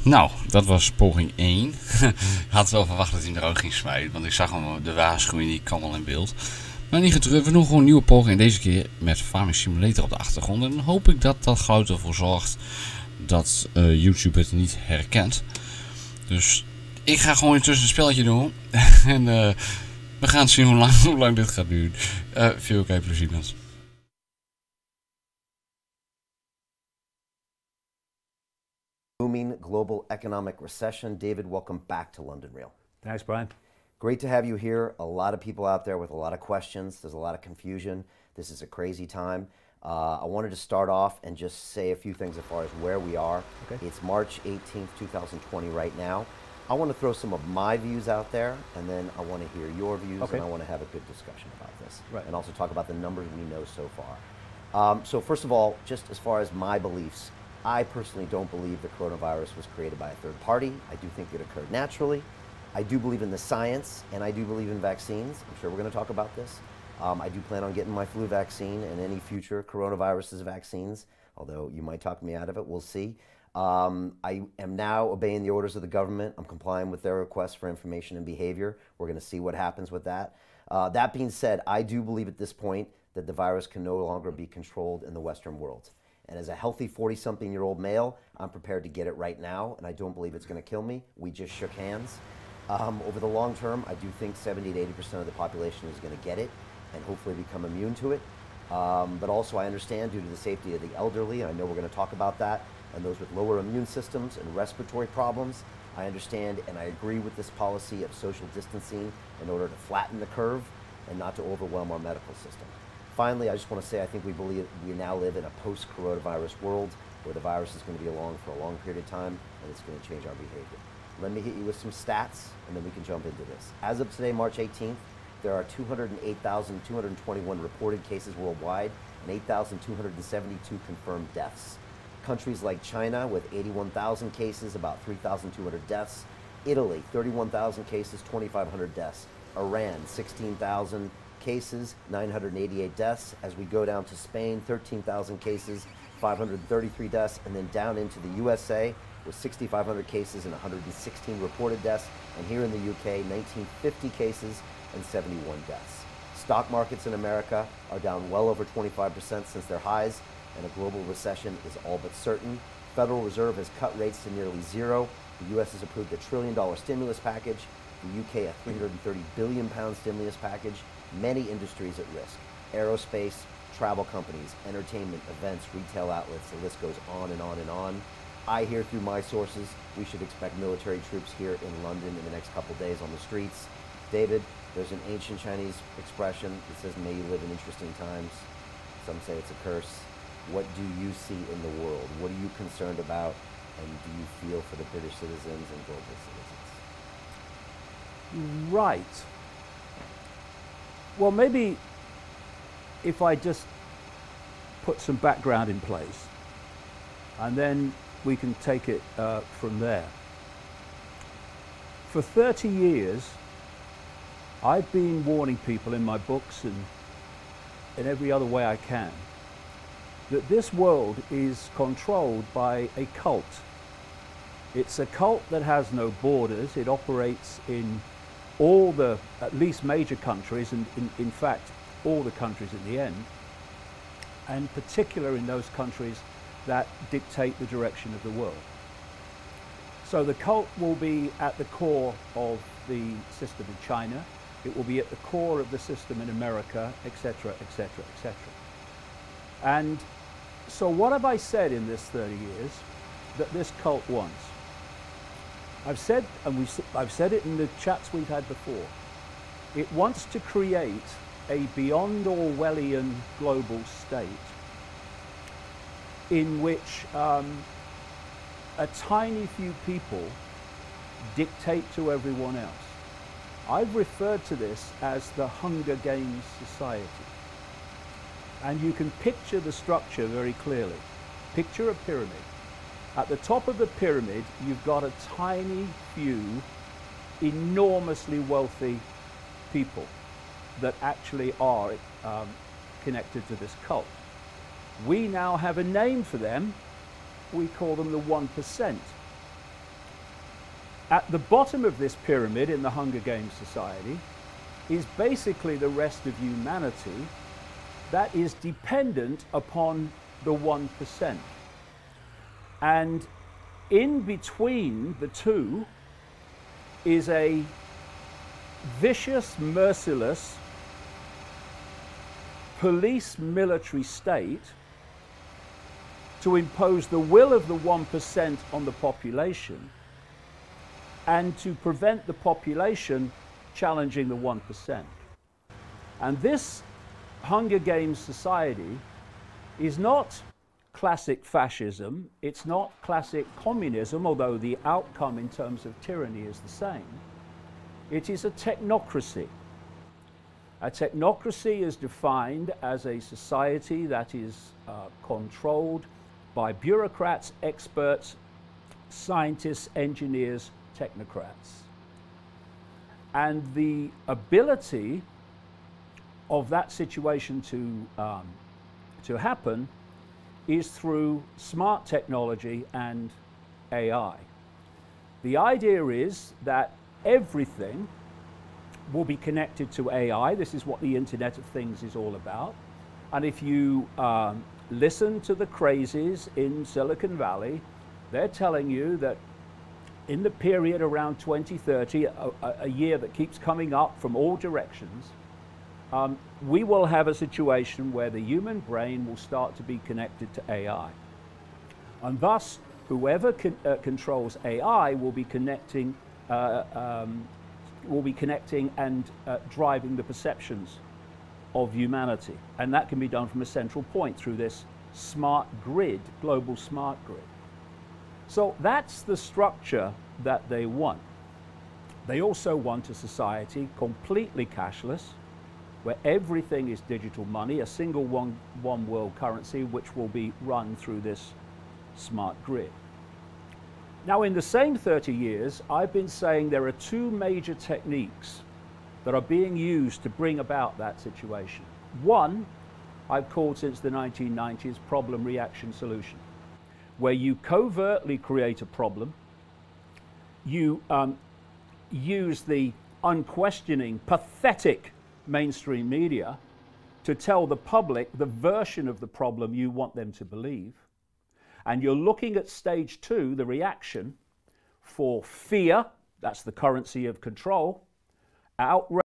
Nou, dat was poging 1. Ik had wel verwacht dat hij hem eruit ging smijten, want ik zag hem, de waarschuwing, die kwam al in beeld. Maar niet getreurd, we doen gewoon een nieuwe poging. En deze keer met Farming Simulator op de achtergrond. En dan hoop ik dat dat geluid ervoor zorgt dat YouTube het niet herkent. Dus ik ga gewoon intussen een spelletje doen. En we gaan zien hoe lang dit gaat duren. Veel kijkplezier mensen. Booming global economic recession. David, welcome back to LondonReal. Thanks, Brian. Great to have you here. A lot of people out there with a lot of questions. There's a lot of confusion. This is a crazy time. I wanted to start off and just say a few things as far as where we are. Okay. It's March 18th, 2020 right now. I want to throw some of my views out there, and then I want to hear your views, and I want to have a good discussion about this. Right. And also talk about the numbers we know so far. So first of all, just as far as my beliefs, I personally don't believe the coronavirus was created by a third party. I do think it occurred naturally. I do believe in the science, and I do believe in vaccines. I'm sure we're going to talk about this. I do plan on getting my flu vaccine and any future coronaviruses vaccines, although you might talk me out of it. We'll see. I am now obeying the orders of the government. I'm complying with their requests for information and behavior. We're going to see what happens with that. That being said, I do believe at this point that the virus can no longer be controlled in the Western world. And as a healthy 40-something-year-old male, I'm prepared to get it right now, and I don't believe it's going to kill me. We just shook hands. Over the long term, I do think 70 to 80% of the population is going to get it and hopefully become immune to it. But also I understand due to the safety of the elderly, and I know we're going to talk about that, and those with lower immune systems and respiratory problems, I understand and I agree with this policy of social distancing in order to flatten the curve and not to overwhelm our medical system. Finally, I just want to say I think we believe we now live in a post-coronavirus world where the virus is going to be along for a long period of time and it's going to change our behavior. Let me hit you with some stats and then we can jump into this. As of today, March 18th, there are 208,221 reported cases worldwide and 8,272 confirmed deaths. Countries like China with 81,000 cases, about 3,200 deaths. Italy, 31,000 cases, 2,500 deaths. Iran, 16,000 cases, 988 deaths. As we go down to Spain, 13,000 cases, 533 deaths, and then down into the USA with 6,500 cases and 116 reported deaths, and here in the UK, 1,950 cases and 71 deaths. Stock markets in America are down well over 25% since their highs, and a global recession is all but certain. Federal Reserve has cut rates to nearly zero. The US has approved a $1 trillion stimulus package. The UK a £330 billion stimulus package. Many industries at risk. Aerospace, travel companies, entertainment, events, retail outlets, the list goes on and on and on. I hear through my sources we should expect military troops here in London in the next couple days on the streets. David, there's an ancient Chinese expression that says, may you live in interesting times. Some say it's a curse. What do you see in the world? What are you concerned about? And do you feel for the British citizens and global citizens? Right. Well, maybe if I just put some background in place, and then we can take it from there. For 30 years, I've been warning people in my books and in every other way I can that this world is controlled by a cult. It's a cult that has no borders. It operates in all the, at least major countries, and in fact, all the countries in the end, and particular in those countries that dictate the direction of the world. So the cult will be at the core of the system in China. It will be at the core of the system in America, etc., etc., etc. And so what have I said in this 30 years that this cult wants? I've said, and I've said it in the chats we've had before, it wants to create a beyond Orwellian global state in which a tiny few people dictate to everyone else. I've referred to this as the Hunger Games society. And you can picture the structure very clearly. Picture a pyramid. At the top of the pyramid, you've got a tiny few enormously wealthy people that actually are connected to this cult. We now have a name for them. We call them the 1%. At the bottom of this pyramid in the Hunger Games society is basically the rest of humanity that is dependent upon the 1%. And in between the two is a vicious, merciless police military state to impose the will of the 1% on the population and to prevent the population challenging the 1%. And this Hunger Games society is not classic fascism, it's not classic communism, although the outcome in terms of tyranny is the same. It is a technocracy. A technocracy is defined as a society that is controlled by bureaucrats, experts, scientists, engineers, technocrats. And the ability of that situation to happen is through smart technology and AI. The idea is that everything will be connected to AI. This is what the Internet of Things is all about. And if you listen to the crazies in Silicon Valley, they're telling you that in the period around 2030, a year that keeps coming up from all directions, we will have a situation where the human brain will start to be connected to AI. And thus, whoever controls AI will be connecting and driving the perceptions of humanity. And that can be done from a central point through this smart grid, global smart grid. So that's the structure that they want. They also want a society completely cashless, where everything is digital money, a single one world currency, which will be run through this smart grid. Now, in the same 30 years, I've been saying there are two major techniques that are being used to bring about that situation. One, I've called since the 1990s problem, reaction, solution, where you covertly create a problem, you use the unquestioning, pathetic mainstream media to tell the public the version of the problem you want them to believe. And you're looking at stage two, the reaction, for fear, that's the currency of control, outrage,